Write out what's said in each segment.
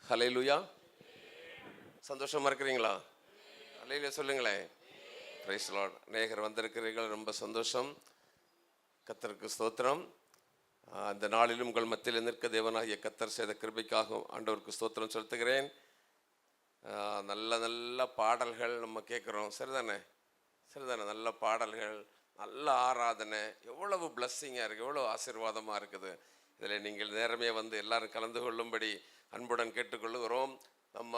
ஹல்லேலூயா. சந்தோஷமா இருக்கிறீங்களா? ஹல்லேலூயா சொல்லுங்களேன். Praise the Lord. அநேகர் வந்திருக்கிறீர்கள், ரொம்ப சந்தோஷம். கர்த்தருக்கு ஸ்தோத்திரம். அந்த நாளிலும் உங்கள் மத்தியில் நிற்க தேவனாகிய கர்த்தர் செய்த கிருபைக்காக ஆண்டவருக்கு ஸ்தோத்திரம் செலுத்துகிறேன். நல்ல நல்ல பாடல்கள் நம்ம கேட்குறோம், சரிதானே? நல்ல பாடல்கள், நல்ல ஆராதனை, எவ்வளவு பிளஸ்ஸிங்காக இருக்குது, எவ்வளோ ஆசீர்வாதமாக இருக்குது. இதில் நீங்கள் நேரமே வந்து எல்லாரும் கலந்து கொள்ளும்படி அன்புடன் கேட்டுக்கொள்ளுகிறோம். நம்ம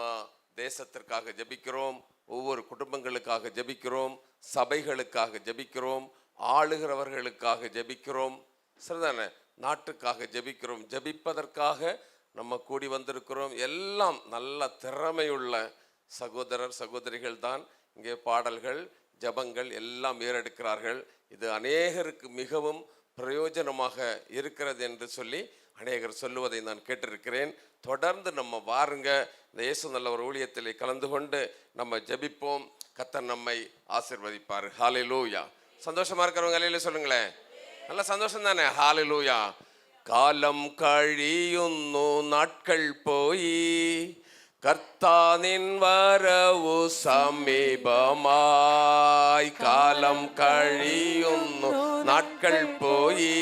தேசத்திற்காக ஜெபிக்கிறோம், ஒவ்வொரு குடும்பங்களுக்காக ஜெபிக்கிறோம், சபைகளுக்காக ஜெபிக்கிறோம், ஆளுகிறவர்களுக்காக ஜெபிக்கிறோம், சரிதானே? நாட்டுக்காக ஜெபிக்கிறோம். ஜெபிப்பதற்காக நம்ம கூடி வந்திருக்கிறோம். எல்லாம் நல்ல திறமையுள்ள சகோதரர் சகோதரிகள் தான் இங்கே பாடல்கள் ஜபங்கள் எல்லாம் ஏறெடுக்கிறார்கள். இது அநேகருக்கு மிகவும் பிரயோஜனமாக இருக்கிறது என்று சொல்லி அநேகர் சொல்லுவதை நான் கேட்டிருக்கிறேன். தொடர்ந்து நம்ம வாருங்க, இந்த இயேசு நல்ல ஒரு ஊழியத்தில் கலந்து கொண்டு நம்ம ஜெபிப்போம். கர்த்தர் நம்மை ஆசீர்வதிப்பார். ஹல்லேலூயா. சந்தோஷமா இருக்கிறவங்க ஹல்லேலூயா சொல்லுங்களேன். நல்ல சந்தோஷம் தானே? ஹல்லேலூயா. காலம் കഴിയുന്നു, നാட்കൾ പോയി, കർത്താവിൻ വരവു സമീപമായി. കാലം കഴിയുന്നു, നാட்കൾ പോയി,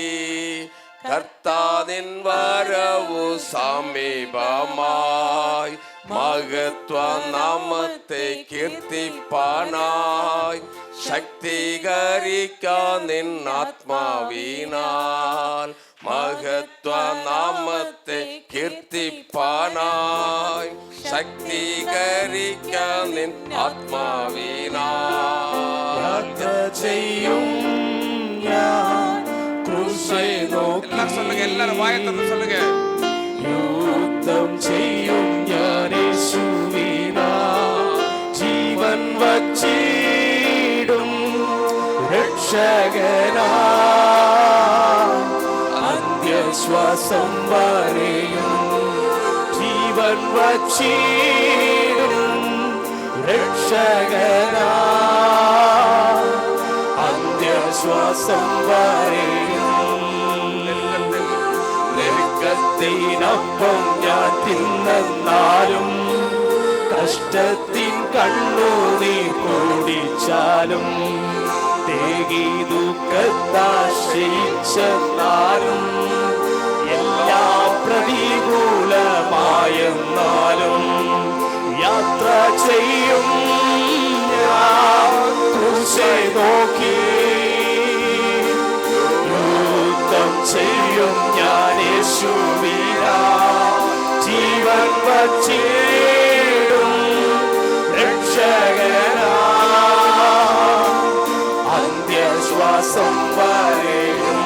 കർത്താവിൻ വരവു സമീപമായി. മഹത്വ നാമത്തെ കീർത്തിപ്പാനായി ശക്തീകരിക്കാൻ നിൻ ആത്മാവിനാൽ. മഹത്വ നാമത്തെ കീർത്തിപ്പാനായി ശക്തീകരിക്കാൻ നിൻ ആത്മാവിനാൽ. ചെയ്യും എല്ലാരും വായത്തൊന്ന് சொல்லுங்க. യുദ്ധം ചെയ്യും ഞാൻ യേശുവിനാൽ, ജീവൻ വച്ചിടും രക്ഷകനായി. അന്ത്യശ്വാസം വരെയും ജീവൻ വച്ചിടും രക്ഷകനായി. അന്ത്യശ്വാസം വരെയും നെരുക്കത്തിനൊപ്പം ഞാൻ തിന്നാലും, കഷ്ടത്തിൻ കണ്ണുനീർ കുടിച്ചാലും, തേകി ദുഃഖത്താശ്രയിച്ചെന്നാലും, എല്ലാം പ്രതികൂലമായെന്നാലും യാത്ര ചെയ്യും ഞാൻ ക്രൂശെ നോക്കി. യുദ്ധം ചെയ്യും ഞാൻ യേശുവിനാൽ, ജീവൻ വച്ചിടും രക്ഷകനായി. അന്ത്യശ്വാസം വരെയും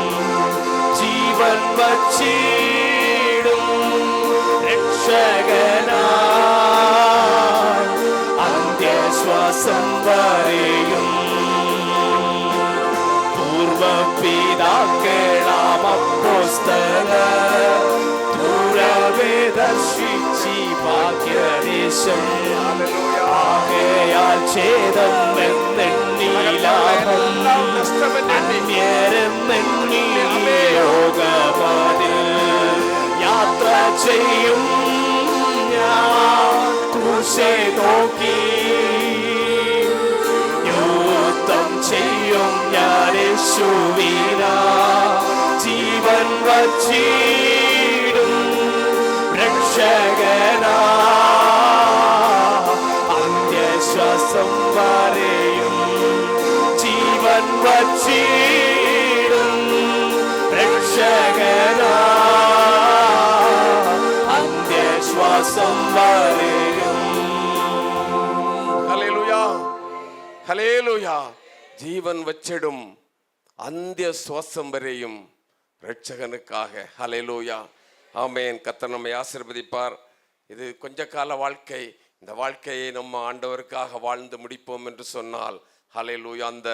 ജീവൻ വച്ചിടും രക്ഷകനായി. അന്ത്യശ്വാസം വരെയും പൂർവപിതാക്കളാം അപ്പോസ്തലർ ദൂരമേ ദർശിച്ചി ഭാഗ്യദേശം. ആകയാൽ ഛേദം എന്നെണ്ണീലാഭം, അന്യരെന്നെണ്ണീ യോഗമതിൽ യാത്ര ചെയ്യും ഞാൻ ക്രൂശെ നോക്കി. യുദ്ധം ചെയ്യും ഞാൻ യേശുവിനാൽ, ജീവൻ വച്ചിടും രക്ഷകനായി. അന്ത്യശ്വാസം വരെയും ജീവൻ വച്ചിടും രക്ഷകനായി. അന്ത്യശ്വാസം വരെയും. Hallelujah, hallelujah. ജീവൻ വച്ചിടും അന്ത്യശ്വാസം വരെയും രക്ഷകனுக்காக. ஹல்லேலூயா, ஆமென். கர்த்தர் நம்மை ஆசீர்வதிப்பார். இது கொஞ்ச கால வாழ்க்கை. இந்த வாழ்க்கையை நம்ம ஆண்டவருக்காக வாழ்ந்து முடிப்போம் என்று சொன்னால், ஹல்லேலூயா, அந்த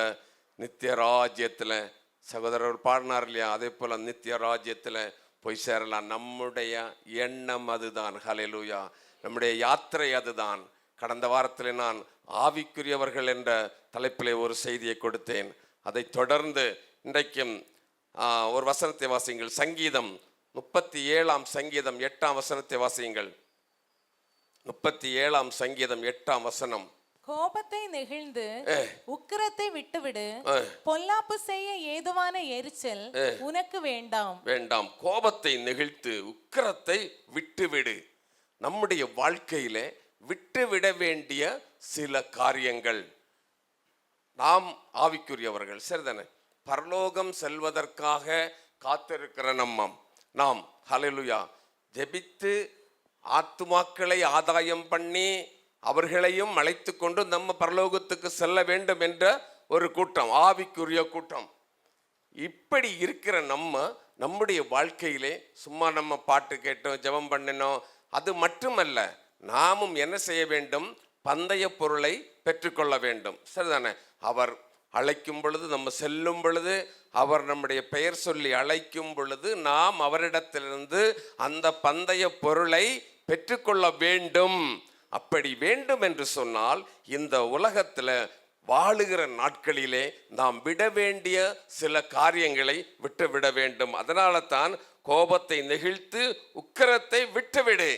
நித்திய ராஜ்யத்தில் சகோதரர் பாடினார் இல்லையா, அதே போல் நித்திய ராஜ்யத்தில் போய் சேரலாம். நம்முடைய எண்ணம் அதுதான். ஹல்லேலூயா, நம்முடைய யாத்திரை அதுதான். கடந்த வாரத்தில் நான் ஆவிக்குரியவர்கள் என்ற தலைப்பிலே ஒரு செய்தியை கொடுத்தேன். அதை தொடர்ந்து இன்றைக்கும் ஒரு வசனத்தை வாசியுங்கள். சங்கீதம் 37 சங்கீதம் 8 வசனத்தை வாசியுங்கள். 37 சங்கீதம் 8 வசனம். கோபத்தை நெகிழ்ந்து உக்கிரத்தை விட்டுவிடு, பொல்லாப்பு செய்ய ஏதுவான எரிச்சல் உனக்கு வேண்டாம். வேண்டாம். கோபத்தை நெகிழ்த்து உக்கிரத்தை விட்டுவிடு. நம்முடைய வாழ்க்கையிலே விட்டுவிட வேண்டிய சில காரியங்கள். நாம் ஆவிக்குரியவர்கள், சரிதானே? பரலோகம் செல்வதற்காக காத்திருக்கிற நாம் ஹல்லேலூயா ஜெபித்து ஆத்துமாக்களை ஆதாயம் பண்ணி அவர்களையும் அழைத்து கொண்டு நம்ம பரலோகத்துக்கு செல்ல வேண்டும் என்ற ஒரு கூட்டம், ஆவிக்குரிய கூட்டம். இப்படி இருக்கிற நம்முடைய வாழ்க்கையிலே சும்மா நம்ம பாட்டு கேட்டோம், ஜெபம் பண்ணினோம், அது மட்டுமல்ல, நாமும் என்ன செய்ய வேண்டும்? பந்தய பொருளை பெற்றுக்கொள்ள வேண்டும், சரிதானே? அவர் அழைக்கும் பொழுது, நம்ம செல்லும் பொழுது, அவர் நம்முடைய பெயர் சொல்லி அழைக்கும் பொழுது நாம் அவரிடத்திலிருந்து அந்த பந்தய பொருளை பெற்றுக்கொள்ள வேண்டும். அப்படி வேண்டும் என்று சொன்னால் இந்த உலகத்தில் வாழுகிற நாட்களிலே நாம் விட வேண்டிய சில காரியங்களை விட்டுவிட வேண்டும். அதனால தான் கோபத்தை நெகிழ்த்து உக்கிரத்தை விட்டுவிடு.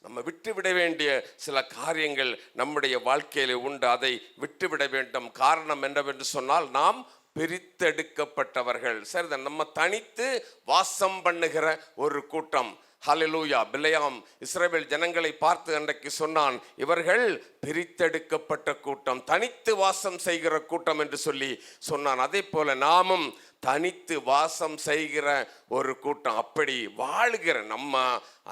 நம்ம விட்டுவிட வேண்டிய சில காரியங்கள் நம்முடைய வாழ்க்கையில உண்டு, அதை விட்டுவிட வேண்டும். காரணம் என்னவென்று சொன்னால், நாம் பிரித்தெடுக்கப்பட்டவர்கள், சரிதான்? நம்ம தனித்து வாசம் பண்ணுகிற ஒரு கூட்டம். ஹல்லேலூயா. பிலேயாம் இஸ்ரவேல் ஜனங்களை பார்த்து அன்றைக்கு சொன்னான், இவர்கள் பிரித்தெடுக்கப்பட்ட கூட்டம், தனித்து வாசம் செய்கிற கூட்டம் என்று சொல்லி சொன்னான். அதே போல நாமும் தனித்து வாசம் செய்கிற ஒரு கூட்டம். அப்படி வாழுகிற நம்ம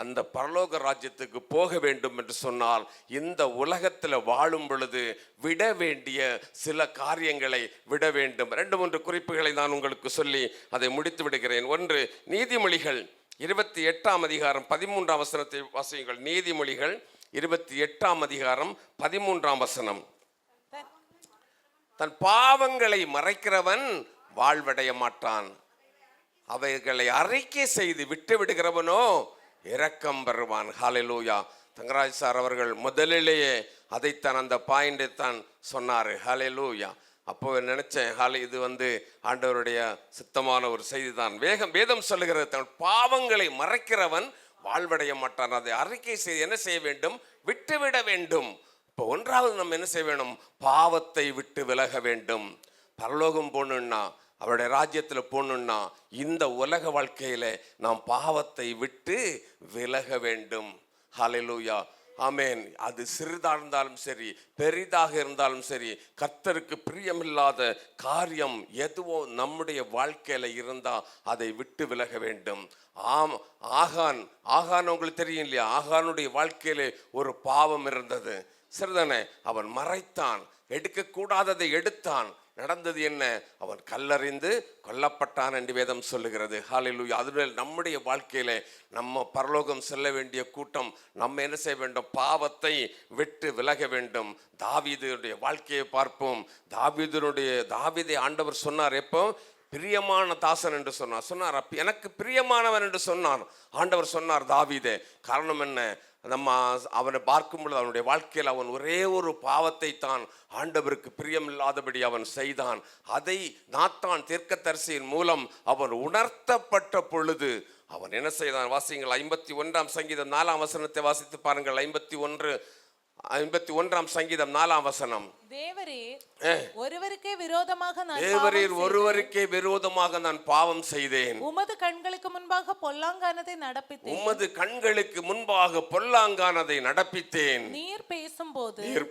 அந்த பரலோக ராஜ்யத்துக்கு போக வேண்டும் என்று சொன்னால், இந்த உலகத்தில் வாழும் பொழுது விட வேண்டிய சில காரியங்களை விட வேண்டும். 2-3 குறிப்புகளை நான் உங்களுக்கு சொல்லி அதை முடித்து விடுகிறேன். ஒன்று, நீதிமொழிகள் 28 அதிகாரம் 13 வசனத்தை வாசியுங்கள். நீதிமொழிகள் 28 அதிகாரம் 13 வசனம். தன் பாவங்களை மறைக்கிறவன் வாழ்வடைய மாட்டான், அவைகளை அறிக்கை செய்து விட்டு விடுகிறவனோ இரக்கம் பெறுவான். ஹல்லேலூயா. தங்கராஜ் சார் அவர்கள் முதலிலேயே அதைத்தான், அந்த பாயிண்டை தான் சொன்னார். ஹல்லேலூயா. அப்போ நினைச்சேன், இது ஆண்டவருடைய சித்தமான ஒரு செய்தி தான். வேதம் சொல்லுகிறது, தன் பாவங்களை மறைக்கிறவன் வாழ்வடைய மாட்டான், அதை அறிக்கை செய்து என்ன செய்ய வேண்டும்? விட்டுவிட வேண்டும். இப்போ ஒன்றாவது நம்ம என்ன செய்ய வேணும்? பாவத்தை விட்டு விலக வேண்டும். பரலோகம் போகணுன்னா, அவருடைய ராஜ்யத்தில் போகணுன்னா, இந்த உலக வாழ்க்கையில நாம் பாவத்தை விட்டு விலக வேண்டும். ஹல்லேலூயா. ஆமென். அது சிறிதாக இருந்தாலும் சரி, பெரிதாக இருந்தாலும் சரி, கர்த்தருக்கு பிரியமில்லாத காரியம் எதுவோ நம்முடைய வாழ்க்கையில இருந்தா அதை விட்டு விலக வேண்டும். ஆகான் உங்களுக்கு தெரியும் இல்லையா? ஆகானுடைய வாழ்க்கையில ஒரு பாவம் இருந்தது, சரிதானே? அவன் மறைத்தான், எடுக்கக்கூடாததை எடுத்தான். நடந்தது என்ன? அவன் கல்லறிந்து கொல்லப்பட்டான் என்று வேதம் சொல்லுகிறது. ஹல்லேலூயா. அதுவே நம்முடைய வாழ்க்கையில நம்ம பரலோகம் செல்ல வேண்டிய கூட்டம், நம்ம என்ன செய்ய வேண்டும்? பாவத்தை விட்டு விலக வேண்டும். தாவீதுடைய வாழ்க்கையை பார்ப்போம். தாவீதை ஆண்டவர் சொன்னார், எப்போ? பிரியமான தாசன் என்று சொன்னார். எனக்கு பிரியமானவன் என்று சொன்னான் ஆண்டவர். சொன்னார் தாவீதே. காரணம் என்ன? நம்ம அவனை பார்க்கும் பொழுது அவனுடைய வாழ்க்கையில் அவன் ஒரே ஒரு பாவத்தை தான் ஆண்டவருக்கு பிரியமில்லாதபடி அவன் செய்தான். அதை நாத்தான் தீர்க்கதரிசியின் மூலம் அவன் உணர்த்தப்பட்ட பொழுது அவன் என்ன செய்தான்? வாசியுங்கள். 51 சங்கீதம் 4 வசனத்தை வாசித்து பாருங்கள். 51 சங்கீதம் 4 வசனம். தேவரீர் ஒருவருக்கே விரோதமாக நான் பாவம் செய்தேன். உமது கண்களுக்கு முன்பாக பொல்லாங்கானதை நடப்பித்தேன். நீர்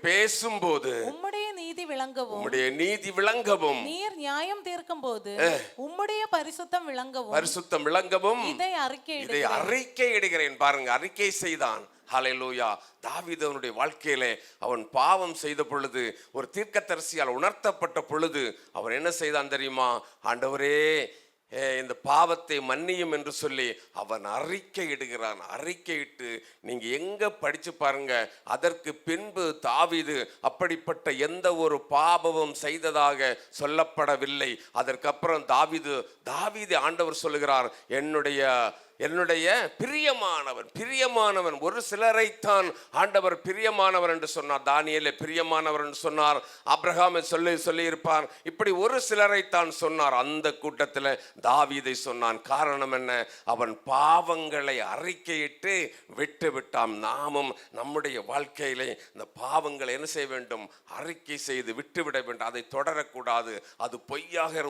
பேசும்போது உம்முடைய நீதி விளங்கவும், நீர் நியாயம் தீர்க்கும் போது உம்முடைய பரிசுத்தம் விளங்கவும் இதை அறிக்கையிடுகிறேன். பாருங்க, அறிக்கை செய்தான். ஹல்லேலூயா. தாவீது அவனுடைய வாழ்க்கையிலே அவன் பாவம் செய்த பொழுது, ஒரு தீர்க்கதரிசியால் உணர்த்தப்பட்ட பொழுது அவன் என்ன செய்தான் தெரியுமா? ஆண்டவரே, இந்த பாவத்தை மன்னியும் என்று சொல்லி அவன் அறிக்கையிடுகிறான். அறிக்கையிட்டு நீங்க எங்க படிச்சு பாருங்க, அதற்கு பின்பு தாவீது அப்படிப்பட்ட எந்த ஒரு பாவமும் செய்ததாக சொல்லப்படவில்லை. அதற்கப்புறம் தாவீது ஆண்டவர் சொல்லுகிறார், என்னுடைய பிரியமானவன். ஒரு சிலரைத்தான் ஆண்டவர் பிரியமானவர் என்று சொன்னார். தானியேலை பிரியமானவர் என்று சொன்னார். ஆபிரகாமை சொல்லி இருப்பார். இப்படி ஒரு சிலரைத்தான் சொன்னார். அந்த கூட்டத்தில் தாவீதை சொன்னான். காரணம் என்ன? அவன் பாவங்களை அறிக்கையிட்டு விட்டு விட்டான். நாமும் நம்முடைய வாழ்க்கையிலே இந்த பாவங்களை என்ன செய்ய வேண்டும்? அறிக்கை செய்து விட்டுவிட வேண்டும். அதை தொடரக்கூடாது. அது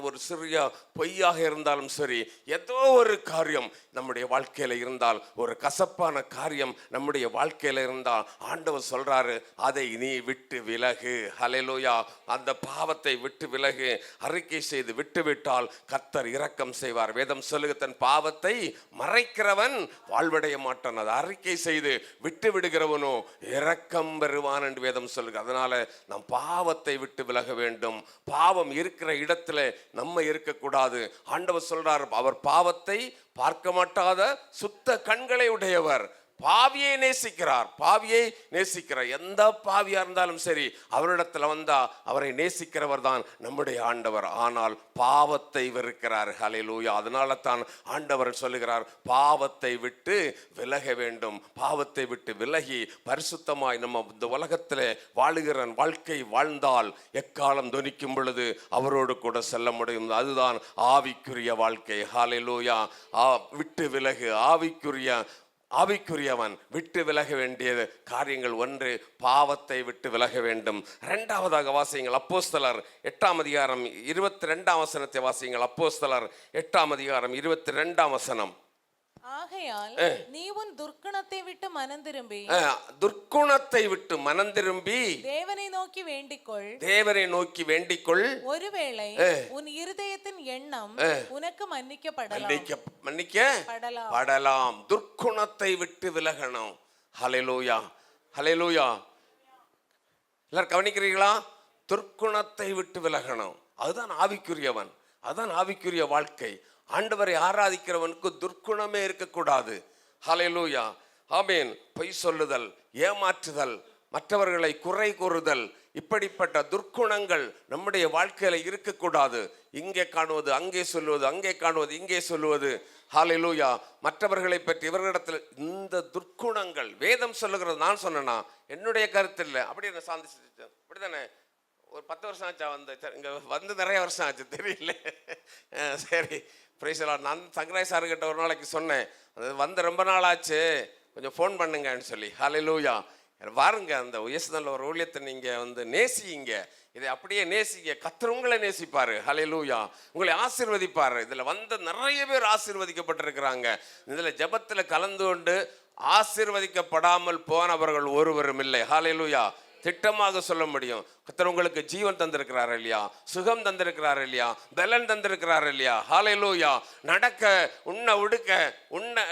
ஒரு சிறிய பொய்யாக இருந்தாலும் சரி, ஏதோ ஒரு காரியம் நம்முடைய வாழ்க்கையில இருந்தால், ஒரு கசப்பான காரியம் நம்முடைய வாழ்க்கையில இருந்தால், ஆண்டவர் சொல்றாரு, அதை நீ விட்டு விலகு. ஹல்லேலூயா. அந்த பாவத்தை விட்டு விலகு. அறிக்கை செய்து விட்டுவிட்டால் கர்த்தர் இரக்கம் செய்வார். வேதம் சொல்லுக, தன் பாவத்தை மறைக்கிறவன் வாழ்வடைய மாட்டான். அதை அறிக்கை செய்து விட்டு விடுகிறவனோ இரக்கம் பெறுவான் என்று வேதம் சொல்லுக. அதனால நாம் பாவத்தை விட்டு விலக வேண்டும். பாவம் இருக்கிற இடத்துல நம்ம இருக்கக்கூடாது. ஆண்டவர் சொல்றார், அவர் பாவத்தை பார்க்க மாட்டாத சுத்த கண்களை உடையவர். பாவியை நேசிக்கிறார். எந்த பாவியா இருந்தாலும் சரி, அவரிடத்துல வந்தா அவரை நேசிக்கிறவர் தான் நம்முடைய ஆண்டவர். ஆனால் பாவத்தை வெறுக்கிறார். ஹல்லேலூயா. அதனால தான் ஆண்டவர் சொல்லுகிறார், பாவத்தை விட்டு விலக வேண்டும். பாவத்தை விட்டு விலகி பரிசுத்தமாய் நம்ம இந்த உலகத்திலே வாழுகிற வாழ்க்கை வாழ்ந்தால் எக்காலம் தொனிக்கும் பொழுது அவரோடு கூட செல்ல முடியும். அதுதான் ஆவிக்குரிய வாழ்க்கை. ஹல்லேலூயா. விட்டு விலகு. ஆவிக்குரியவன் விட்டு விலக வேண்டிய காரியங்கள். ஒன்று, பாவத்தை விட்டு விலக வேண்டும். இரண்டாவதாக வாசியுங்கள் அப்போஸ்தலர் 8ஆம் அதிகாரம் 22ஆம் வசனத்தை வாசியுங்கள். அப்போஸ்தலர் 8ஆம் அதிகாரம் 22ஆம் வசனம். ஆகையால் நீ உன் துர்க்குணத்தை விட்டு மனம் திரும்பி தேவனை நோக்கி வேண்டிக்கொள். ஒருவேளை உன் இருதயத்தின் எண்ணம் உனக்கு மன்னிக்கப்படலாம். துர்க்குணத்தை விட்டு விலகணும். ஹல்லேலூயா. எல்லாரும் கவனிக்கிறீங்களா? துர்க்குணத்தை விட்டு விலகணும். அதுதான் ஆவிக்குரியவன். அதுதான் ஆவிக்குரிய வாழ்க்கை. ஆண்டவரை ஆராதிக்கிறவனுக்கு துர்க்குணமே இருக்கக்கூடாது. ஹல்லேலூயா. ஆமென். பொய் சொல்லுதல், ஏமாற்றுதல், மற்றவர்களை குறை கூறுதல், இப்படிப்பட்ட துர்க்குணங்கள் நம்முடைய வாழ்க்கையில இருக்கக்கூடாது. இங்கே காணுவது அங்கே சொல்லுவது, அங்கே காணுவது இங்கே சொல்லுவது. ஹல்லேலூயா. மற்றவர்களை பற்றி இவர்களிடத்தில் இந்த துர்க்குணங்கள் வேதம் சொல்லுகிறது. நான் சொன்னேன்னா என்னுடைய கருத்து இல்லை. அப்படி என்ன சாந்திச்சு அப்படித்தானே? ஒரு 10 வருஷம் ஆச்சா இங்க வந்து நிறைய வருஷம் ஆச்சு, தெரியல. சரி, நான் சங்கராய் சாருக்கிட்ட ஒரு நாளைக்கு சொன்னேன், அது வந்து ரொம்ப நாள் ஆச்சு, கொஞ்சம் ஃபோன் பண்ணுங்கன்னு சொல்லி. ஹல்லேலூயா. வாருங்க, அந்த உயர்ந்தல ஒரு ஊழியத்தை நீங்க வந்து நேசிங்க. இதை அப்படியே நேசிங்க. கர்த்தர் உங்களை நேசிப்பாரு. ஹல்லேலூயா. உங்களை ஆசீர்வதிப்பாரு. இதுல வந்து நிறைய பேர் ஆசீர்வதிக்கப்பட்டிருக்கிறாங்க. இதுல ஜெபத்துல கலந்து கொண்டு ஆசீர்வதிக்கப்படாமல் போனவர்கள் ஒருவரும் இல்லை. ஹல்லேலூயா. திட்டமாக சொல்ல முடியும். கர்த்தர் உங்களுக்கு ஜீவன் தந்திருக்கிறார் இல்லையா? சுகம் தந்திருக்கிறார் இல்லையா? பலன் தந்திருக்கிறார் இல்லையா? ஹல்லேலூயா. நடக்க, உண்ண, உடுக்க,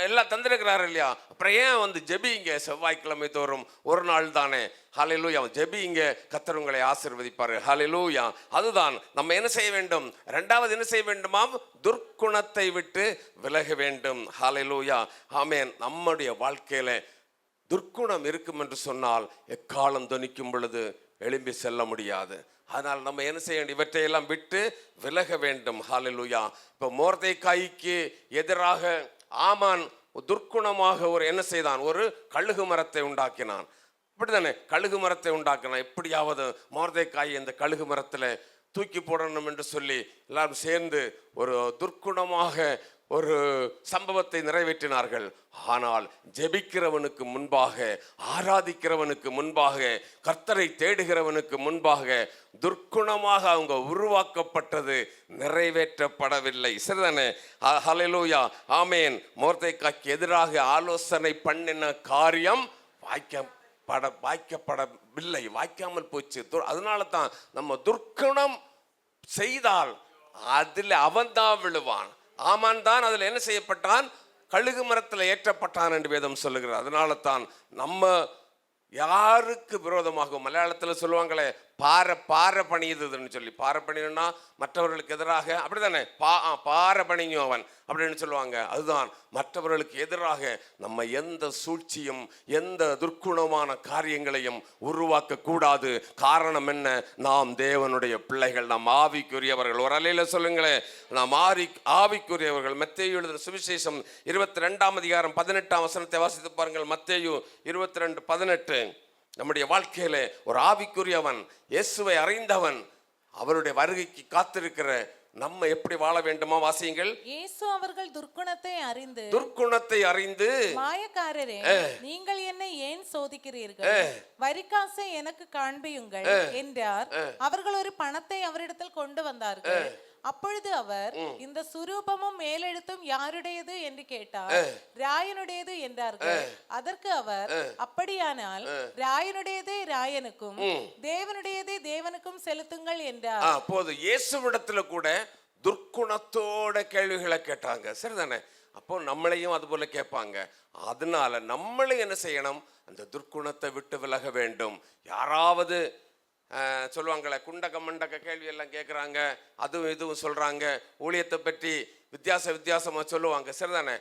எல்லாம் தந்திருக்கிறார் இல்லையா? அப்புறம் ஏன் வந்து ஜெபிங்க? செவ்வாய்க்கிழமை தோறும் ஒரு நாள் தானே. ஹல்லேலூயா. ஜெபிங்க, கர்த்தர் உங்களை ஆசீர்வதிப்பாரு. ஹல்லேலூயா. அதுதான் நம்ம என்ன செய்ய வேண்டும். இரண்டாவது என்ன செய்ய வேண்டுமாம்? துர்க்குணத்தை விட்டு விலக வேண்டும். ஹல்லேலூயா. ஆமென். நம்முடைய வாழ்க்கையில துர்க்குணம் இருக்கும் என்று சொன்னால் எக்காலம் தொனிக்கும் பொழுது எழும்பி செல்ல முடியாது. அதனால் நம்ம என்ன செய்ய வேண்டும்? இவற்றையெல்லாம் விட்டு விலக வேண்டும். ஹல்லேலூயா. இப்போ மொர்தெகாய்க்கு எதிராக ஆமான் துர்க்குணமாக என்ன செய்தான்? ஒரு கழுகு மரத்தை உண்டாக்கினான். இப்படித்தானே கழுகு மரத்தை உண்டாக்கினான். எப்படியாவது மொர்தெகாய் இந்த கழுகு மரத்தில் தூக்கி போடணும் என்று சொல்லி எல்லாரும் சேர்ந்து ஒரு துர்க்குணமாக ஒரு சம்பவத்தை நிறைவேற்றினார்கள். ஆனால் ஜெபிக்கிறவனுக்கு முன்பாக, ஆராதிக்கிறவனுக்கு முன்பாக, கர்த்தரை தேடுகிறவனுக்கு முன்பாக துர்க்குணமாக அவங்க உருவாக்கப்பட்டது நிறைவேற்றப்படவில்லை. சரிதானே? ஹல்லேலூயா. ஆமென். மொர்தெகாய்க்கு எதிராக ஆலோசனை பண்ணின காரியம் வாய்க்கப்படவில்லை, வாய்க்காமல் போச்சு. அதனால தான் நம்ம துர்க்குணம் செய்தால் அதில் அவன் தான் விழுவான். ஆமான் தான் அதில் என்ன செய்யப்பட்டான்? கழுகு மரத்தில் ஏற்றப்பட்டான் என்று வேதம் சொல்லுகிறார். அதனால தான் நம்ம யாருக்கு விரோதமாக, மலையாளத்தில் சொல்லுவாங்களே, பாறை பணியுதுன்னு சொல்லி, பாறை பணினா மற்றவர்களுக்கு எதிராக, அப்படித்தானே, பாறை பணியும் அவன் அப்படின்னு சொல்லுவாங்க. அதுதான் மற்றவர்களுக்கு எதிராக நம்ம எந்த சூழ்ச்சியும் எந்த துர்க்குணமான காரியங்களையும் உருவாக்க கூடாது. காரணம் என்ன? நாம் தேவனுடைய பிள்ளைகள், நாம் ஆவிக்குரியவர்கள். ஒரு அலையில சொல்லுங்களேன், நாம் ஆவிக்குரியவர்கள். மத்தேயு எழுதின சுவிசேஷம் 22ஆம் அதிகாரம் 18ஆம் வசனத்தை வாசித்து பாருங்கள். மத்தேயு 22:18. நம்முடைய வாழ்க்கையில ஒரு ஆவிக்குரியவன், இயேசுவை அறிந்தவன், அவருடைய வருகைக்கு காத்திருக்கிற நம்ம எப்படி வாழ வேண்டுமா? வாசியுங்கள். இயேசு அவர்கள் துர்க்குணத்தை அறிந்து மாயக்காரரே, நீங்கள் என்னை ஏன் சோதிக்கிறீர்கள்? வரிக்காசை எனக்கு காண்பியுங்கள் என்றார். அவர்கள் ஒரு பணத்தை அவரிடத்தில் கொண்டு வந்தார்கள். அப்பொழுது அவர், இந்த சுரூபமும் மேலெழுத்தும் யாருடையது என்று கேட்டார். ராயனுடையது என்றார்கள். அதற்கு அவர், அப்படியானால் ராயனுடையதே ராயனுக்கும் தேவனுடையதே தேவனுக்கும் செலுத்துங்கள் என்றார். அப்போது இயேசுவிடத்துல கூட துர்க்குணத்தோட கேள்விகளை கேட்டாங்க. சரிதானே? அப்போ நம்மளையும் அது போல கேட்பாங்க. அதனால நம்மளும் என்ன செய்யணும்? அந்த துர்க்குணத்தை விட்டு விலக வேண்டும். யாராவது சொல்லுவாங்களே, குண்டக்க மண்டக்க கேள்வி எல்லாம் கேட்குறாங்க, அதுவும் இதுவும் சொல்றாங்க, ஊழியத்தை பற்றி வித்தியாசமா சொல்லுவாங்க. சரிதானே?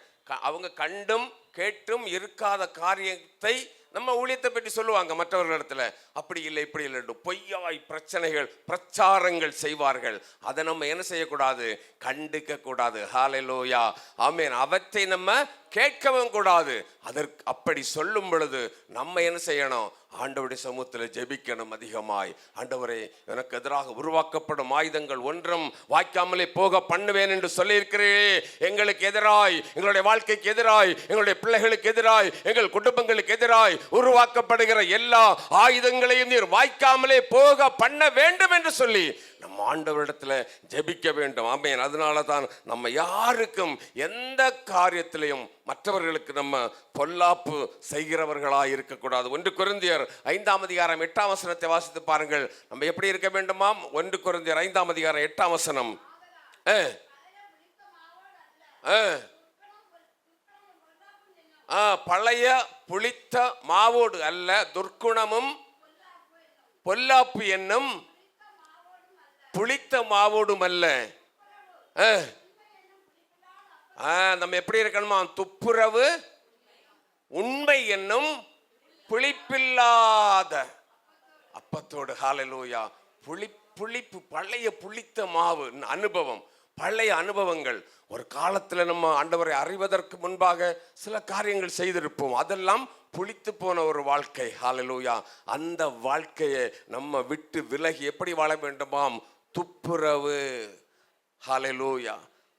அவங்க கண்டும் கேட்டும் இருக்காத காரியத்தை நம்ம ஊழியத்தை பற்றி சொல்லுவாங்க மற்றவர்களிடத்துல. அப்படி இல்லை, இப்படி இல்லை, பொய்யாய் பிரச்சனைகள் பிரச்சாரங்கள் செய்வார்கள். அதை நம்ம என்ன செய்யக்கூடாது? கண்டுக்க கூடாது. ஹல்லேலூயா, ஆமென். அவற்றை நம்ம கேட்கவும் கூடாது. அதற்கு அப்படி சொல்லும் பொழுது நம்ம என்ன செய்யணும்? ஆண்டவருடைய சமூகத்தில் ஜெபிக்கணும் அதிகமாய். ஆண்டவரே, எனக்கு எதிராக உருவாக்கப்படும் ஆயுதங்கள் ஒன்றும் வாய்க்காமலே போக பண்ணுவேன் என்று சொல்லியிருக்கிறேன். எங்களுக்கு எதிராய், எங்களுடைய வாழ்க்கைக்கு எதிராய், எங்களுடைய பிள்ளைகளுக்கு எதிராய், எங்கள் குடும்பங்களுக்கு எதிராய் உருவாக்கப்படுகிற எல்லா ஆயுதங்களையும் நீர் வாய்க்காமலே போக பண்ண வேண்டும் என்று சொல்லி நம்ம ஆண்டவரிடத்துல ஜெபிக்க வேண்டும். ஆமென். அதனால தான் நம்ம யாருக்கும் எந்த காரியத்திலையும் மற்றவர்களுக்கு நம்ம பொல்லாப்பு செய்கிறவர்களாக இருக்கக்கூடாது. 1 கொரிந்தியர் 5ஆம் அதிகாரம் 8ஆம் வசனத்தை வாசித்து பாருங்கள். நம்ம எப்படி இருக்க வேண்டுமாம்? 1 கொரிந்தியர் 5ஆம் அதிகாரம் 8ஆம் வசனம். பழைய புளித்த மாவோடு அல்ல, துர்க்குணமும் பொல்லாப்பு என்னும் புளித்த மாவோடும் அல்ல. நம்ம எப்படி இருக்கணுமா? துப்புரவு உண்மை என்னும் புளிப்பில்லாத அப்பத்தோடு. ஹல்லேலூயா. புளிப்பு, பழைய புளித்த மாவு அனுபவம், பழைய அனுபவங்கள். ஒரு காலத்துல நம்ம ஆண்டவரை அறிவதற்கு முன்பாக சில காரியங்கள் செய்திருப்போம். அதெல்லாம் புளித்து போன ஒரு வாழ்க்கை. ஹல்லேலூயா. அந்த வாழ்க்கையை நம்ம விட்டு விலகி எப்படி வாழ வேண்டுமாம்? துப்புரவு. ஹல்லேலூயா.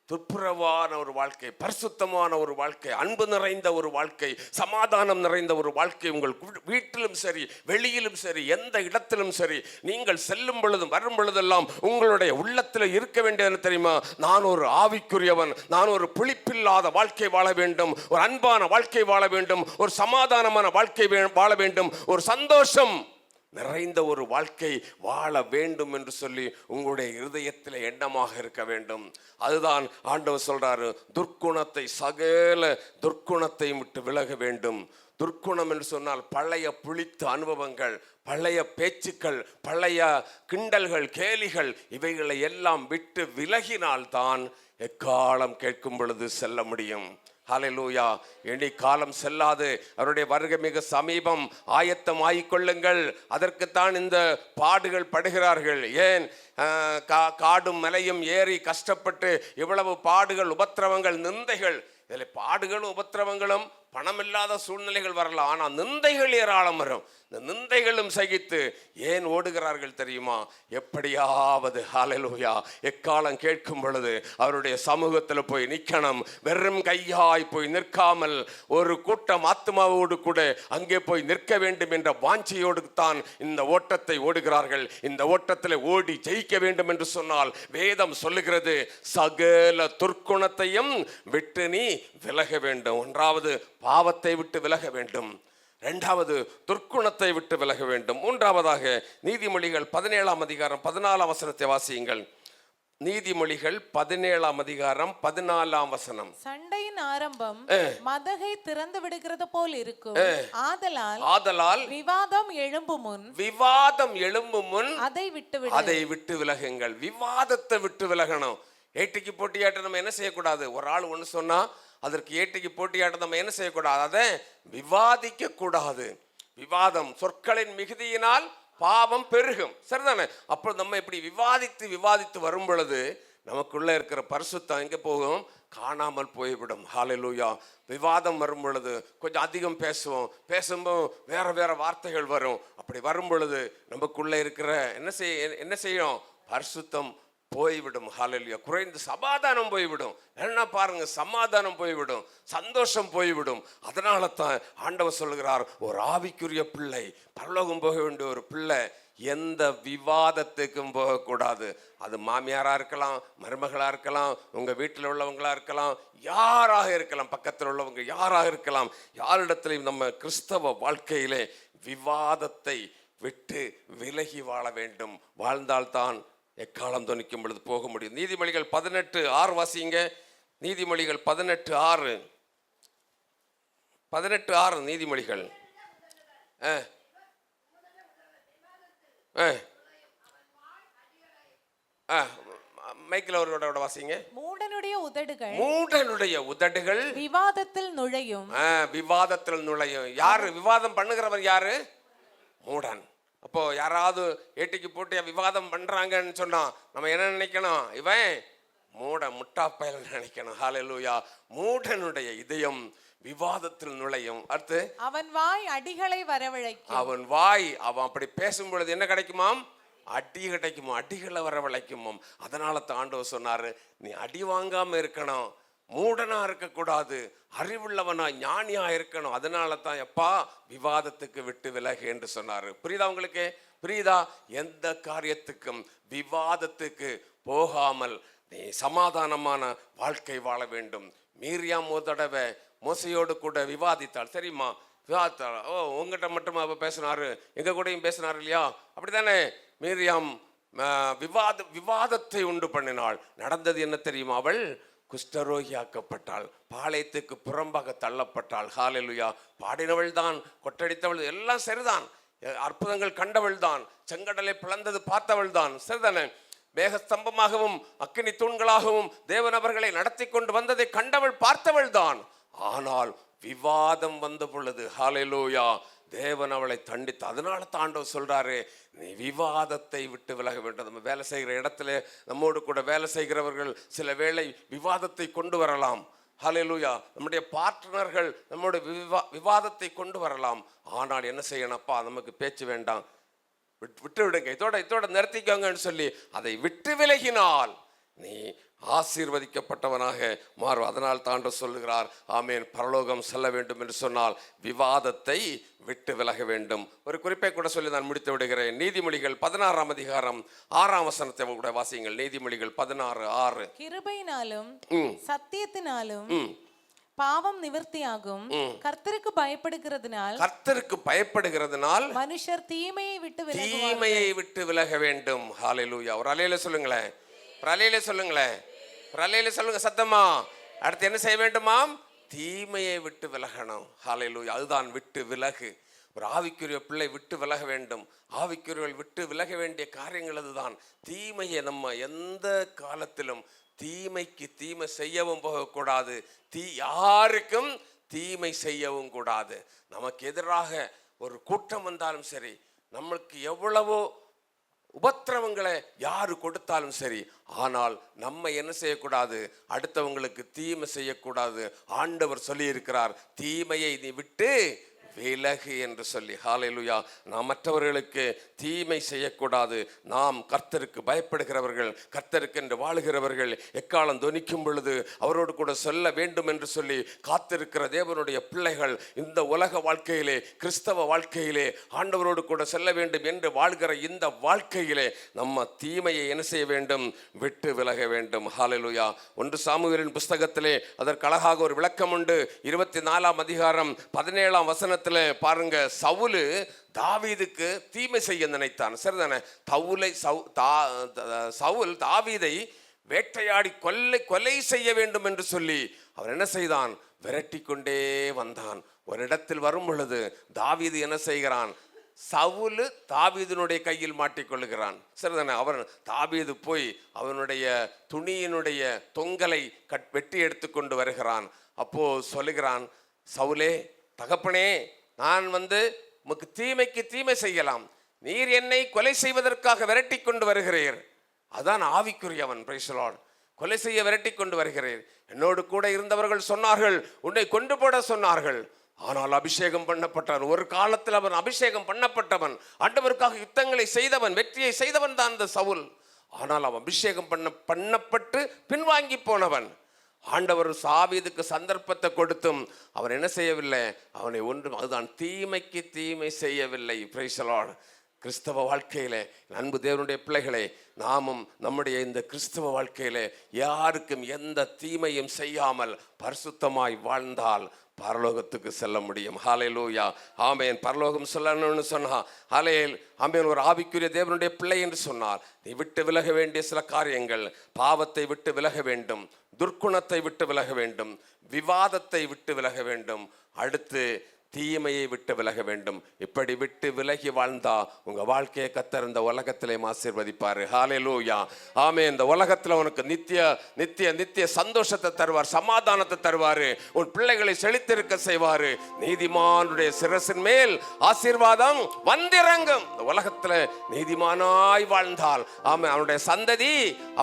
துப்புரவான ஒரு வாழ்க்கை, பரிசுத்தமான ஒரு வாழ்க்கை, அன்பு நிறைந்த ஒரு வாழ்க்கை, சமாதானம் நிறைந்த ஒரு வாழ்க்கை. உங்கள் வீட்டிலும் சரி, வெளியிலும் சரி, எந்த இடத்திலும் சரி, நீங்கள் செல்லும் பொழுதும் வரும் பொழுதெல்லாம் உங்களுடைய உள்ளத்தில் இருக்க வேண்டியது தெரியுமா? நான் ஒரு ஆவிக்குரியவன், நான் ஒரு புளிப்பில்லாத வாழ்க்கை வாழ வேண்டும், ஒரு அன்பான வாழ்க்கை வாழ வேண்டும், ஒரு சமாதானமான வாழ்க்கை வாழ வேண்டும், ஒரு சந்தோஷம் நிறைந்த ஒரு வாழ்க்கை வாழ வேண்டும் என்று சொல்லி உங்களுடைய இருதயத்தில் எண்ணமாக இருக்க வேண்டும். அதுதான் ஆண்டவர் சொல்றாரு, துர்க்குணத்தை, சகல துர்க்குணத்தை விட்டு விலக வேண்டும். துர்க்குணம் என்று சொன்னால் பழைய புளித்த அனுபவங்கள், பழைய பேச்சுக்கள், பழைய கிண்டல்கள், கேலிகள், இவைகளை எல்லாம் விட்டு விலகினால்தான் எக்காலம் கேட்கும் பொழுது செல்ல முடியும். ஹல்லேலூயா. இனி காலம் செல்லாது, அவருடைய வருகை மிக சமீபம். ஆயத்தம் ஆகிக்கொள்ளுங்கள். அதற்குத்தான் இந்த பாடுகள் படுகிறார்கள். ஏன்? காடும் மலையும் ஏறி கஷ்டப்பட்டு இவ்வளவு பாடுகள், உபத்திரவங்கள், நிந்தைகள். இதில் பாடுகளும் உபத்திரவங்களும் பணமில்லாத சூழ்நிலைகள் வரலாம், ஆனால் நிந்தைகள் ஏராளம் வரும். இந்த நிந்தைகளும் சகித்து ஏன் ஓடுகிறார்கள் தெரியுமா? எப்படியாவது ஹல்லேலூயா எக்காலம் கேட்கும் பொழுது அவருடைய சமூகத்தில் போய் நிற்கணும். வெறும் கையாய் போய் நிற்காமல் ஒரு கூட்டம் ஆத்மாவோடு கூட அங்கே போய் நிற்க வேண்டும் என்ற வாஞ்சையோடு தான் இந்த ஓட்டத்தை ஓடுகிறார்கள். இந்த ஓட்டத்தில் ஓடி ஜெயிக்க வேண்டும் என்று சொன்னால் வேதம் சொல்லுகிறது, சகல துர்க்குணத்தையும் விட்டு நீ விலக வேண்டும். ஒன்றாவது பாவத்தை விட்டு விலக வேண்டும், இரண்டாவது துர்க்குணத்தை விட்டு விலக வேண்டும், மூன்றாவதாக நீதிமொழிகள் 17ஆம் அதிகாரம் 14ஆம் வசனத்தை வாசியுங்கள். நீதிமொழிகள் 17ஆம் அதிகாரம் 14ஆம் வசனம். சண்டையின் ஆரம்பம் மதகை திறந்து விடுகிறது போல் இருக்கும். ஆதலால் விவாதம் எழும்பும் முன் அதை விட்டு விலகுங்கள். விவாதத்தை விட்டு விலகணும். ஏட்டிக்கு போட்டியாட்ட நம்ம என்ன செய்யக்கூடாது? ஒரு ஆள் ஒன்று சொன்னா அதற்கு ஏட்டிக்கு போட்டியாட்ட நம்ம என்ன செய்யக்கூடாது? அதை விவாதிக்க கூடாது. விவாதம் சொற்களின் மிகுதியினால் பாவம் பெருகும். சரிதானே? அப்போ நம்ம இப்படி விவாதித்து வரும் பொழுது நமக்குள்ள இருக்கிற பரிசுத்தம் எங்க போகும்? காணாமல் போய்விடும். ஹல்லேலூயா. விவாதம் வரும் பொழுது கொஞ்சம் அதிகம் பேசும்போது வேற வார்த்தைகள் வரும். அப்படி வரும் பொழுது நமக்குள்ள இருக்கிற என்ன செய்யும்? பரிசுத்தம் போய்விடும். ஹல்லேலூயா. குறைந்து சமாதானம் போய்விடும். என்ன பாருங்க, சமாதானம் போய்விடும், சந்தோஷம் போய்விடும். அதனால தான் ஆண்டவர் சொல்கிறார், ஒரு ஆவிக்குரிய பிள்ளை, பரலோகம் போக வேண்டிய ஒரு பிள்ளை எந்த விவாதத்துக்கும் போகக்கூடாது. அது மாமியாரா இருக்கலாம், மருமகளா இருக்கலாம், உங்க வீட்டில் உள்ளவங்களா இருக்கலாம், யாராக இருக்கலாம், பக்கத்தில் உள்ளவங்க யாராக இருக்கலாம். யாரிடத்திலையும் நம்ம கிறிஸ்தவ வாழ்க்கையிலே விவாதத்தை விட்டு விலகி வாழ வேண்டும். வாழ்ந்தால்தான் எக்காலம் துணிக்கும் பொழுது போக முடியும். நீதிமொழிகள் 18:6 வாசிங்க. நீதிமொழிகள் 18:6 நீதிமொழிகள். மைக்கில் அவரோட வாசிங்க. மூடனுடைய உதடுகள் விவாதத்தில் நுழையும். யாரு விவாதம் பண்ணுகிறவர்? யாரு? மூடன். அப்போ யாராவது ஏட்டிக்கு போட்டியா விவாதம் பண்றாங்கன்னு சொன்னா நம்ம என்ன நினைக்கணும்? இவன் முட்டாப்பையில நினைக்கணும். ஹல்லேலூயா. மூடனுடைய இதயம் விவாதத்தில் நுழையும். அடுத்து அவன் வாய் அடிகளை வரவழைக்கும். அவன் அப்படி பேசும் பொழுது என்ன கிடைக்குமாம்? அடி கிடைக்குமோ, அடிகளை வரவழைக்குமோ. அதனால தான் ஆண்டவர் சொன்னாரு, நீ அடி வாங்காம இருக்கணும், மூடனா இருக்கக்கூடாது, அறிவுள்ளவனா ஞானியா இருக்கணும். அதனால தான் எப்பா விவாதத்துக்கு விட்டு விலகு என்று சொன்னாரு. புரியுதா உங்களுக்கு? புரியுதா? எந்த காரியத்துக்கும் விவாதத்துக்கு போகாமல் நீ சமாதானமான வாழ்க்கை வாழ வேண்டும். மீரியாம் ஒரு தடவை மோசையோடு கூட விவாதித்தாள். தெரியுமா? விவாதித்தாள். உங்ககிட்ட மட்டும் அவ பேசினாரு, எங்க கூடயும் பேசினாரு இல்லையா? அப்படித்தானே? மீரியாம் விவாதத்தை உண்டு பண்ணினாள். நடந்தது என்ன தெரியுமா? அவள் குஷ்டரோகியாக்கப்பட்டாள், பாளையத்துக்கு புறம்பாக தள்ளப்பட்டாள். ஹல்லேலூயா. பாடினவள் தான், கொட்டடித்தவள் எல்லாம் சரிதான், அற்புதங்கள் கண்டவள் தான், செங்கடலை பிளந்தது பார்த்தவள் தான், சரிதானே? மேகஸ்தம்பமாகவும் அக்கினி தூண்களாகவும் தேவனவர்களை நடத்தி கொண்டு வந்ததை கண்டவள், பார்த்தவள் தான். ஆனால் விவாதம் வந்த பொழுது ஹல்லேலூயா தேவன் அவளை தண்டித்து. அதனால ஆண்டவர் சொல்றாரு, நீ விவாதத்தை விட்டு விலக வேண்டும். நம்ம வேலை செய்கிற இடத்துல நம்மோடு கூட வேலை செய்கிறவர்கள் சில வேளை விவாதத்தை கொண்டு வரலாம். ஹல்லேலூயா. நம்முடைய பார்ட்னர்கள் நம்முடைய விவாதத்தை கொண்டு வரலாம். ஆனால் என்ன செய்யணும்ப்பா? நமக்கு பேச்சு வேண்டாம், விட்டு விடுங்க, இதோட நிறுத்திக்கோங்கன்னு சொல்லி அதை விட்டு விலகினால் நீ ஆசீர்வதிக்கப்பட்டவனாக மாறும். அதனால் தாண்ட சொல்லுகிறார், ஆமேன், பரலோகம் செல்ல வேண்டும் என்று சொன்னால் விவாதத்தை விட்டு விலக வேண்டும். ஒரு குறிப்பை கூட சொல்லி நான் முடித்து விடுகிறேன். நீதிமொழிகள் 16ஆம் அதிகாரம் 6ஆம் வசனத்தை கூட வாசியுங்கள். நீதிமொழிகள் 16:6. கிருபையினாலும் சத்தியத்தினாலும் பாவம் நிவர்த்தியாகும். கர்த்தருக்கு பயப்படுகிறதுனால் மனுஷர் தீமையை விட்டு விலக வேண்டும். ஹல்லேலூயா. ஒரு அலையில சொல்லுங்களேன், சொல்லுங்க சத்தமா. அடுத்து என்ன செய்ய வேண்டுமாம்? தீமையை விட்டு விலகணும். ஹல்லேலூயா. அதுதான் விட்டு விலகு. ஒரு ஆவிக்குரிய பிள்ளை விட்டு விலக வேண்டும். ஆவிக்குரியவர்கள் விட்டு விலக வேண்டிய காரியங்கள் அதுதான். தீமையை நம்ம எந்த காலத்திலும் தீமைக்கு தீமை செய்யவும் போகக்கூடாது, யாருக்கும் தீமை செய்யவும் கூடாது. நமக்கு எதிராக ஒரு கூட்டம் வந்தாலும் சரி, நம்மளுக்கு எவ்வளவோ உபத்திரவங்களை யாரு கொடுத்தாலும் சரி, ஆனால் நம்ம என்ன செய்யக்கூடாது? அடுத்தவங்களுக்கு தீமை செய்யக்கூடாது. ஆண்டவர் சொல்லி இருக்கிறார், தீமையை நீ விட்டு விலகு என்று சொல்லி. ஹல்லேலூயா. நாம் மற்றவர்களுக்கு தீமை செய்யக்கூடாது. நாம் கர்த்தருக்கு பயப்படுகிறவர்கள், கர்த்தருக்கு என்று வாழுகிறவர்கள், எக்காலம் தொனிக்கும் பொழுது அவரோடு கூட சொல்ல வேண்டும் என்று சொல்லி காத்திருக்கிற தேவனுடைய பிள்ளைகள் இந்த உலக வாழ்க்கையிலே, கிறிஸ்தவ வாழ்க்கையிலே ஆண்டவரோடு கூட செல்ல வேண்டும் என்று வாழ்கிற இந்த வாழ்க்கையிலே நம்ம தீமையை என்ன செய்ய வேண்டும்? விட்டு விலக வேண்டும். ஹல்லேலூயா. 1 சாமுவேலின் புஸ்தகத்திலே அதற்கு அழகாக ஒரு விளக்கம் உண்டு. 24ஆம் அதிகாரம் 17ஆம் வசனத்தில் பாருங்க, சவுலு தாவீதுக்கு தீமை செய்ய நினைத்தான். சரிதானே? சவுல் தாவீதை வேட்டையாடி கொலை செய்ய வேண்டும் என்று சொல்லி அவன் என்ன செய்தான்? விரட்டி கொண்டே வந்தான். ஒரு இடத்தில் வரும் பொழுது தாவீது என்ன செய்கிறான்? சவுலு தாவீதினுடைய கையில் மாட்டிக்கொள்ளுகிறான். சரிதானே? அவன் தாவீது போய் அவனுடைய துணியினுடைய தொங்கலை வெட்டி எடுத்துக்கொண்டு வருகிறான். அப்போ சொல்லுகிறான், சவுலே, தகப்பனே, நான் உமக்கு தீமைக்கு தீமை செய்யலாம், நீர் என்னை கொலை செய்வதற்காக விரட்டி கொண்டு வருகிறீர். அதான் ஆவிக்குரியவன். Praise the Lord. கொலை செய்ய விரட்டி கொண்டு வருகிறீர். என்னோடு கூட இருந்தவர்கள் சொன்னார்கள், உன்னை கொண்டு போட சொன்னார்கள். ஆனால் அபிஷேகம் பண்ணப்பட்டவன், ஒரு காலத்தில் அவன் அபிஷேகம் பண்ணப்பட்டவன், ஆண்டவருக்காக யுத்தங்களை செய்தவன், வெற்றியை செய்தவன் தான் அந்த சவுல். ஆனால் அவன் அபிஷேகம் பண்ணப்பட்டு பின்வாங்கி போனவன். ஆண்டவர் தாவீதுக்கு சந்தர்ப்பத்தை கொடுத்தும் அவன் என்ன செய்யவில்லை? அவனை ஒன்றும், அதுதான் தீமைக்கு தீமை செய்யவில்லை. Praise the Lord. கிறிஸ்தவ வாழ்க்கையிலே அன்பு தேவனுடைய பிள்ளைகளே, நாமும் நம்முடைய இந்த கிறிஸ்தவ வாழ்க்கையிலே யாருக்கும் எந்த தீமையும் செய்யாமல் பரிசுத்தமாய் வாழ்ந்தால் பரலோகத்துக்கு செல்ல முடியும். ஹல்லேலூயா, ஆமென். பரலோகம் சொல்லணும்னு சொன்னா, ஆமென். ஒரு ஆவிக்குரிய தேவனுடைய பிள்ளை என்று சொன்னால் நீ விட்டு விலக வேண்டிய சில காரியங்கள், பாவத்தை விட்டு விலக வேண்டும், துர்க்குணத்தை விட்டு விலக வேண்டும், விவாதத்தை விட்டு விலக வேண்டும், அடுத்து தீமையை விட்டு விலக வேண்டும். இப்படி விட்டு விலகி வாழ்ந்தா உங்க வாழ்க்கையை கர்த்தர் இந்த உலகத்திலே ஆசீர்வதிப்பாரு. ஹல்லேலூயா, ஆமென். இந்த உலகத்துல உனக்கு நித்திய நித்திய நித்திய சந்தோஷத்தை தருவார், சமாதானத்தை தருவாரு, உன் பிள்ளைகளை செழித்திருக்க செய்வாரு. நீதிமானுடைய சிரசின் மேல் ஆசீர்வாதம் வந்திறங்கும். இந்த உலகத்துல நீதிமானாய் வாழ்ந்தால், ஆமென், அவனுடைய சந்ததி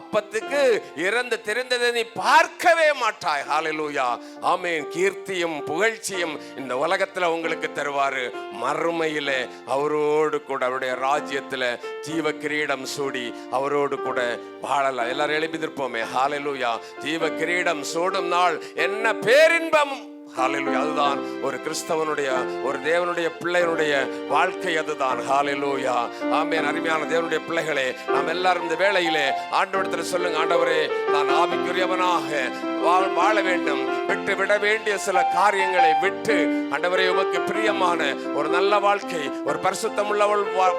அப்பத்துக்கு இறந்து தெரிந்ததை நீ பார்க்கவே மாட்டாய். ஹல்லேலூயா, ஆமென். கீர்த்தியும் புகழ்ச்சியும் இந்த உலகத்தில் உங்களுக்கு தருவாரு. மறுமையிலே அவரோடு கூட அவருடைய ராஜ்யத்துல ஜீவ கிரீடம் சூடி அவரோடு கூட வாழலாம். எல்லாரும் எழுப்பியிருப்போமே, ஹல்லேலூயா. ஜீவ கிரீடம் சூடும் நாள் என்ன பேரின்பம். ஹல்லேலூயா. அதுதான் ஒரு கிறிஸ்தவனுடைய, ஒரு தேவனுடைய பிள்ளையினுடைய வாழ்க்கை. அதுதான். ஹல்லேலூயா, ஆமென். அருமையான தேவனுடைய பிள்ளைகளே, நாம் எல்லாரும் இந்த வேளையிலே ஆண்டவரிடத்தில் சொல்லுங்க, ஆண்டவரே, நான் ஆவிக்குரியவனாக வாழ வேண்டும், விட்டு விட வேண்டிய சில காரியங்களை விட்டு, ஆண்டவரே, உமக்கு பிரியமான ஒரு நல்ல வாழ்க்கை, ஒரு பரிசுத்தமுள்ள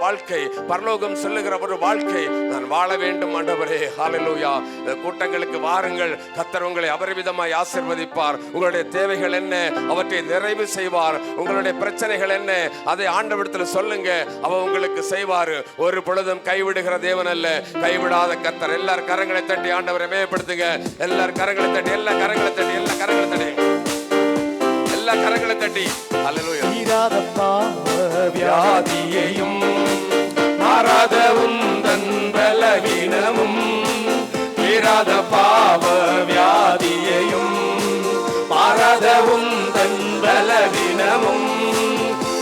வாழ்க்கை, பரலோகம் சொல்லுகிற ஒரு வாழ்க்கை நான் வாழ வேண்டும். ஆண்டவரே, ஹல்லேலூயா. இந்த கூட்டங்களுக்கு வாருங்கள், கர்த்தர் உங்களை அபரிவிதமாய் ஆசீர்வதிப்பார். உங்களுடைய தேவைகள் என்ன, அவற்றை நிறைவு செய்வார். உங்களுடைய பிரச்சனைகள் என்ன, அதை ஆண்டவரிடத்தில் சொல்லுங்க, அவர் உங்களுக்கு செய்வார். ஒரு பொழுதும் கைவிடுகிற தேவன் அல்ல, கைவிடாத கர்த்தர். எல்லார் கரங்களை தட்டி ஆண்டவரை மேம்படுத்துங்க. எல்லார் கரங்களை தட்டி, எல்லா கரங்களை தட்டி, எல்லா கரங்களை தட்டி, எல்லா கரங்களை தட்டி. ஹல்லேலூயா. தீராத பாவ வியாதியையும் மாறாத உந்தன் பலவீனமும், தீராத பாவ வியாதியையும் மாறாத உந்தன் பலவீனமும்,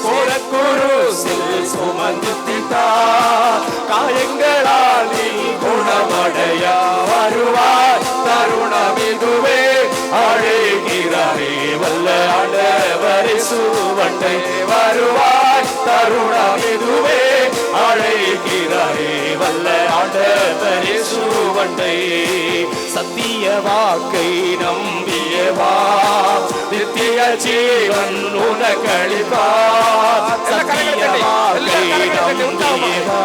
கோலக்குருசில் சுமந்து தீர்த்தார், காயங்களால் நீ குணமடைய வருவாய். தருணம் இதுவே, அழைகிறாரே வல்ல ஆண்டவர் இயேசுவண்டை வருவாய். தருணம் இதுவே, அழைகிறாரே வல்ல ஆண்டவர் இயேசுவண்டை. சத்திய வாக்கை நம்பியவா, நித்திய ஜீவன் உனக்களிப்பார். சத்திய வாக்கை நம்பியவா,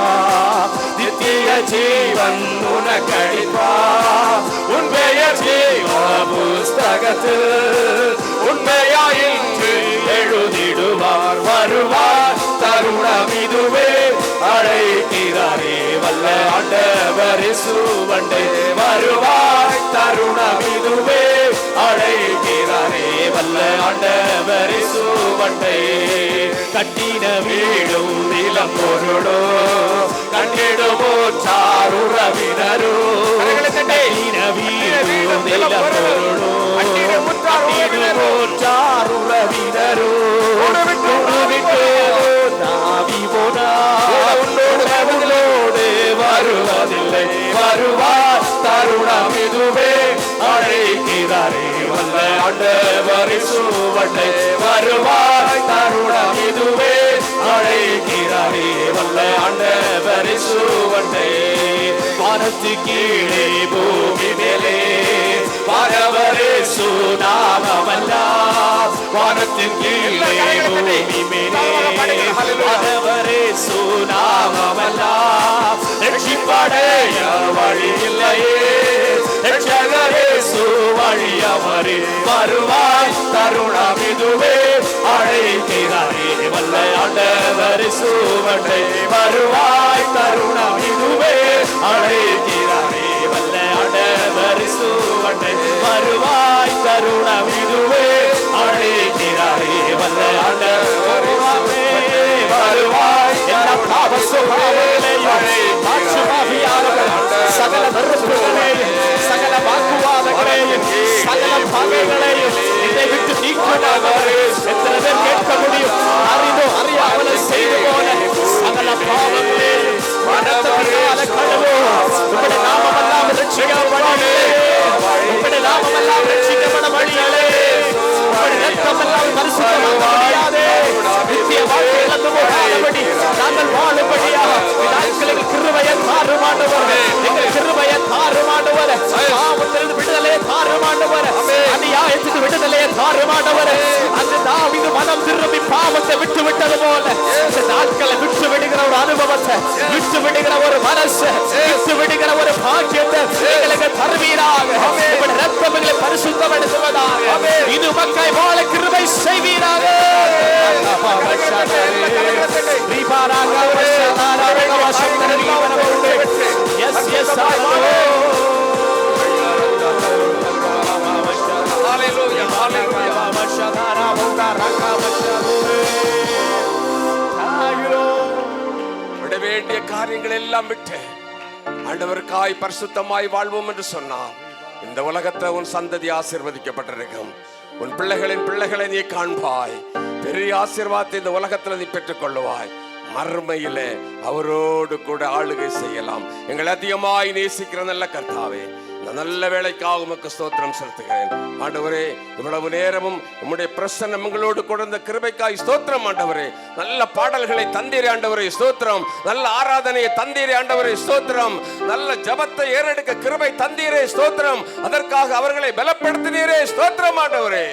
நித்திய ஜீவன் உனக்களிப்பார். உன் பெயர் ஜீவ புஸ்தகத்தில் உண்மையாயின்று எழுதிடுவார். வருவார். தருணம் இதுவே, அழைக்கிறாரே வல்ல ஆண்டவர் இயேசுவண்டை வருவாய். தருணம் இதுவே, அழைக்கிறாரே வல்ல ஆண்டவர் இயேசுவண்டை. கட்டின வீடும் நிலம் பொருளோ, கண்டிடுமோ சாருறவினரோ, கட்டின வீடும் நிலம் பொருளோ, கண்டிடுமோ சாருறவினரோ, நாவி போனா உன்னோடு வருவதில்லை. வருவார். தருணம் இதுவே, அழைக்கிறாரே வல்ல ஆண்டவர் இயேசுவண்டை வருவாய். தருணம் இதுவே, அழைக்கிறாரே வல்ல ஆண்டவர் இயேசுவண்டை. வானத்து கீழே பூமி மேலே வரவரே சுநாமமல்ல. வானத்தின் கீழே பூமி மேலே வரவரே சுநாமமல்ல. ரட்சிப்படைய வழி இல்லையே, தவறி வருவாய் தருணம் இதுவே அழைக்கிறாரே வல்ல ஆண்டவர் இயேசுவண்டை வருவாய் தருணம் இதுவே அழைக்கிறாரே வல்ல ஆண்டவர் இயேசுவண்டை வருவாய் தருணம் இதுவே அழைக்கிறாரே வல்ல ஆண்டவர் வருவாய் எல்லா பாவ சுபாவங்களையும் மாற்றுவாவியானவர் சகல வெறுப்புகளையும் சகல வாக்குவாதங்களையும் சகல பகைகளையும் இதை விட்டு நீக்குவார். எத்தனை பேர் கேட்க முடியும்? அறிந்தோ அறியாமல செய்து போன சகல பாவங்களையும் மனத்தால கழுவோம். உங்களுடைய நாமமெல்லாம் ரட்சிக்கப்படவே, உங்களுடைய நாமமெல்லாம் ரட்சிக்கப்பட வழிகளே, உங்களுடைய ரத்தமெல்லாம் பரிசுத்தமாக முடியாதே. நித்திய வாழ்க்கை இழந்து போகாதபடி நாங்கள் வாழும்படியா நாட்களுக்கு கிருபையை தாருமாண்டவர், எங்கள் கிருபையை தாருமாண்டவர், பாவத்திலிருந்து விடுதலையை தாருமாண்டவர், அநியாயத்துக்கு விடுதலையை தாருமாண்டவர். அந்த தாவீது மனம் திரும்பி பாவத்தை விட்டு விட்டது போல இந்த நாட்களை விட்டு விடுகிற ஒரு அனுபவத்தை, விட்டு விடுகிற ஒரு மனசு, விட்டு விடுகிற ஒரு பாக்கியத்தை எங்களுக்கு தருவீராக. உங்கள் ரத்தம் எங்களை பரிசுத்தப்படுத்துவதாக. இது மக்கள் வாழ கிருபை செய்வீராக. Yes, yes, I know. Hallelujah, hallelujah. விட வேண்டிய காரியங்கள் எல்லாம் விட்டு ஆண்டவருக்காய் பரிசுத்தமாய் வாழ்வோம் என்று சொன்னார். இந்த உலகத்தை உன் சந்ததி ஆசீர்வதிக்கப்பட்டிருக்கும். உன் பிள்ளைகளின் பிள்ளைகளை நீ காண்பாய். பெரிய ஆசீர்வாதத்தை இந்த உலகத்தில் நீ பெற்றுக் கொள்ளுவாய். மறுமையிலே அவரோடு கூட ஆளுகை செய்யலாம். எங்களை அதிகமாய் நேசிக்கிற நல்ல கர்த்தாவே, இந்த நல்ல வேலைக்காக உமக்கு ஸ்தோத்திரம் செலுத்துகிறேன். ஆண்டவரே, இவ்வளவு நேரமும் உம்முடைய பிரசன்னம் எங்களோடு கூட இந்த கிருபைக்காய் ஸ்தோத்திரம். ஆண்டவரே, நல்ல பாடல்களை தந்தீரே ஆண்டவரே ஸ்தோத்திரம். நல்ல ஆராதனையை தந்தீரே ஆண்டவரே ஸ்தோத்திரம். நல்ல ஜபத்தை ஏறெடுக்க கிருபை தந்தீரே ஸ்தோத்திரம். அதற்காக அவர்களை பலப்படுத்தினீரே ஸ்தோத்திரம். ஆண்டவரே,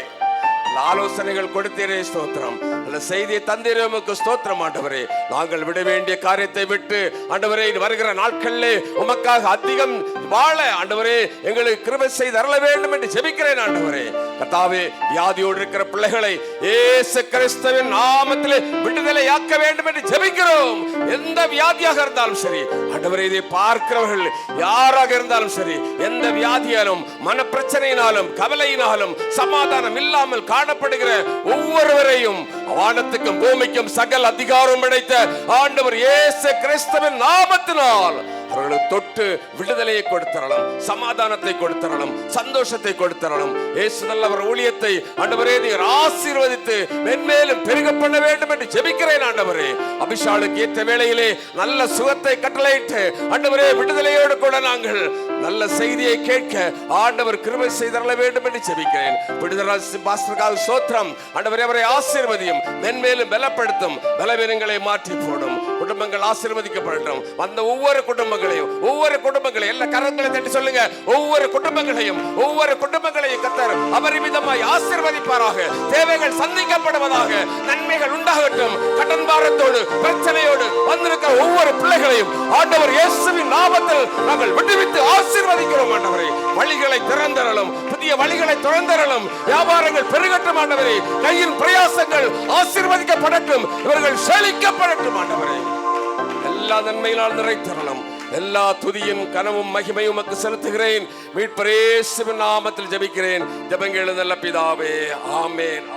ஆலோசனைகள் கொடுத்தீரே ஸ்தோத்திரம். நல்ல செய்தியை தந்தீரே உமக்கு ஸ்தோத்திரம். ஆண்டவரே, நாங்கள் விட வேண்டிய காரியத்தை விட்டு ஆண்டவரே வருகிற நாட்களிலே உமக்காக அதிகம் வாழ ஆண்டவரே எங்களுக்கு கிருபை செய்து அருள வேண்டும் என்று ஜெபிக்கிறேன். ஆண்டவரே கர்த்தாவே, வியாதியோடு இருக்கிற பிள்ளைகளை இயேசு கிறிஸ்துவின் நாமத்திலே விடுதலையாக்க வேண்டும் என்று ஜெபிக்கிறோம். எந்த வியாதியாக இருந்தாலும் சரி ஆண்டவரே, இதை பார்க்கிறவர்கள் யாராக இருந்தாலும் சரி, எந்த வியாதியாலும் மன பிரச்சனையினாலும் கவலையினாலும் சமாதானம் இல்லாமல் காணப்படுகிற ஒவ்வொருவரையும் வானத்துக்கும் பூமிக்கும் சகல அதிகாரம் படைத்த ஆண்டவர் இயேசு கிறிஸ்துவின் நாமத்தினால் அவர்களுக்கு தொட்டு விடுதலையை கொடுத்தரலாம், சமாதானத்தை கொடுத்தரலாம், சந்தோஷத்தை கொடுத்தரலாம். இயேசு நல்லவர் ஊழியத்தை ஆண்டவரே நீர் ஆசீர்வதித்து மென்மேலும் பெருக பண்ண வேண்டும் என்று ஜெபிக்கிறேன். ஆண்டவரே, அபிஷாலுக்கு ஏற்ற வேளையிலே நல்ல சுகத்தை கட்டளையிட்டு ஆண்டவரே விடுதலையோடு கூட நாங்கள் நல்ல செய்தியை கேட்க ஆண்டவர் கிருபை செய்தரல வேண்டும் என்று ஜெபிக்கிறேன். விடுதலை பாஸ்டருக்காக ஸ்தோத்திரம். ஆண்டவரே, அவரை ஆசீர்வதியும், மென்மேலும் பலப்படுத்தும், பலவீனங்களை மாற்றி போடும், குடும்பங்கள் ஆசீர்வதிக்கப்படட்டும். அந்த ஒவ்வொரு குடும்பங்களையும் எல்லா கரங்களை தட்டி சொல்லுங்க, ஒவ்வொரு குடும்பங்களையும் கர்த்தர் அபரிமிதமாய் ஆசீர்வதிப்பாராக. தேவைகள் சந்திக்கப்படுவதாக, நன்மைகள் உண்டாகட்டும். கடன் பாரத்தோடு பிரச்சனையோடு வந்திருக்கிற ஒவ்வொரு பிள்ளைகளையும் ஆண்டவர் இயேசுவின் நாமத்தில் நாங்கள் விடுவித்து ஆசீர்வதிக்கிறோம். ஆண்டவரே, வழிகளை திறந்தரலும், புதிய வழிகளை திறந்தரலும், வியாபாரங்கள் பெருகட்டும். ஆண்டவரே, கையின் பிரயாசங்கள் ஆசீர்வதிக்கப்படட்டும், இவர்கள் செழிக்கப்படட்டும். ஆண்டவரே, எல்லா நன்மையினால் நிறைத்தரலும். எல்லா துதியும் கனவும் மகிமையும் உமக்கு செலுத்துகிறேன். மீட்பர் இயேசுவின் நாமத்தில் ஜெபிக்கிறேன். ஜெபங்கள் நல்ல பிதாவே, ஆமென்.